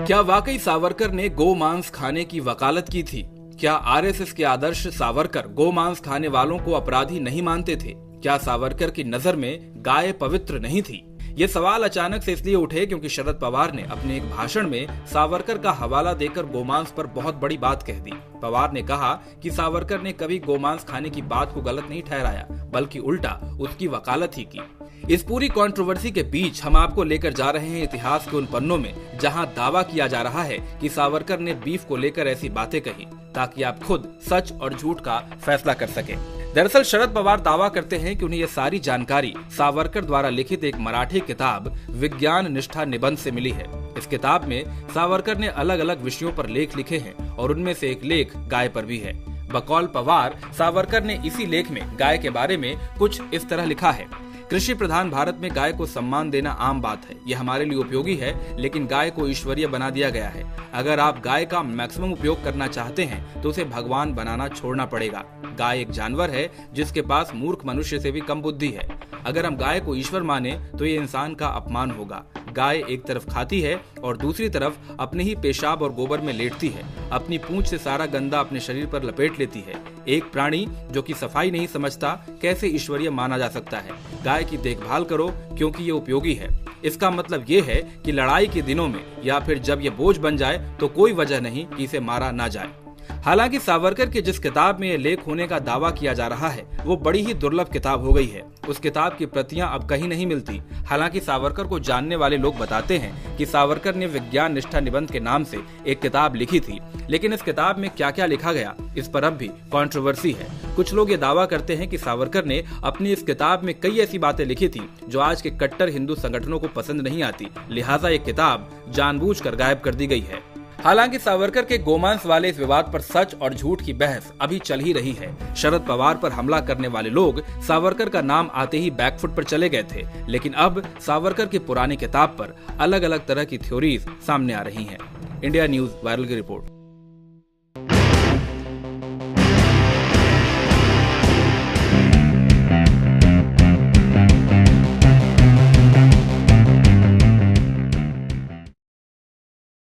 क्या वाकई सावरकर ने गो मांस खाने की वकालत की थी? क्या आरएसएस के आदर्श सावरकर गो मांस खाने वालों को अपराधी नहीं मानते थे? क्या सावरकर की नजर में गाय पवित्र नहीं थी? ये सवाल अचानक से इसलिए उठे क्योंकि शरद पवार ने अपने एक भाषण में सावरकर का हवाला देकर गोमांस पर बहुत बड़ी बात कह दी। पवार ने कहा कि सावरकर ने कभी गोमांस खाने की बात को गलत नहीं ठहराया, बल्कि उल्टा उसकी वकालत ही की। इस पूरी कंट्रोवर्सी के बीच हम आपको लेकर जा रहे हैं इतिहास के उन पन्नों में जहां दावा किया जा रहा है कि सावरकर ने बीफ को लेकर ऐसी बातें कही, ताकि आप खुद सच और झूठ का फैसला कर सकें। दरअसल शरद पवार दावा करते हैं कि उन्हें ये सारी जानकारी सावरकर द्वारा लिखित एक मराठी किताब विज्ञान निष्ठा निबंध से मिली है। इस किताब में सावरकर ने अलग अलग विषयों पर लेख लिखे हैं और उनमें से एक लेख गाय पर भी है। बकौल पवार, सावरकर ने इसी लेख में गाय के बारे में कुछ इस तरह लिखा है। कृषि प्रधान भारत में गाय को सम्मान देना आम बात है। यह हमारे लिए उपयोगी है, लेकिन गाय को ईश्वरीय बना दिया गया है। अगर आप गाय का मैक्सिमम उपयोग करना चाहते हैं तो उसे भगवान बनाना छोड़ना पड़ेगा। गाय एक जानवर है जिसके पास मूर्ख मनुष्य से भी कम बुद्धि है। अगर हम गाय को ईश्वर माने तो ये इंसान का अपमान होगा। गाय एक तरफ खाती है और दूसरी तरफ अपने ही पेशाब और गोबर में लेटती है। अपनी पूंछ से सारा गंदा अपने शरीर पर लपेट लेती है। एक प्राणी जो कि सफाई नहीं समझता कैसे ईश्वरीय माना जा सकता है? गाय की देखभाल करो क्योंकि ये उपयोगी है। इसका मतलब ये है कि लड़ाई के दिनों में या फिर जब ये बोझ बन जाए तो कोई वजह नहीं कि इसे मारा ना जाए। हालांकि सावरकर की जिस किताब में ये लेख होने का दावा किया जा रहा है वो बड़ी ही दुर्लभ किताब हो गई है। उस किताब की प्रतियां अब कहीं नहीं मिलती। हालांकि सावरकर को जानने वाले लोग बताते हैं कि सावरकर ने विज्ञान निष्ठा निबंध के नाम से एक किताब लिखी थी, लेकिन इस किताब में क्या क्या लिखा गया इस पर अब भी कंट्रोवर्सी है। कुछ लोग ये दावा करते हैं कि सावरकर ने अपनी इस किताब में कई ऐसी बातें लिखी थी जो आज के कट्टर हिंदू संगठनों को पसंद नहीं आती, लिहाजा ये किताब जानबूझकर गायब कर दी गई है। हालांकि सावरकर के गोमांस वाले इस विवाद पर सच और झूठ की बहस अभी चल ही रही है। शरद पवार पर हमला करने वाले लोग सावरकर का नाम आते ही बैकफुट पर चले गए थे, लेकिन अब सावरकर की पुरानी किताब पर अलग अलग तरह की थ्योरीज सामने आ रही हैं। इंडिया न्यूज वायरल की रिपोर्ट।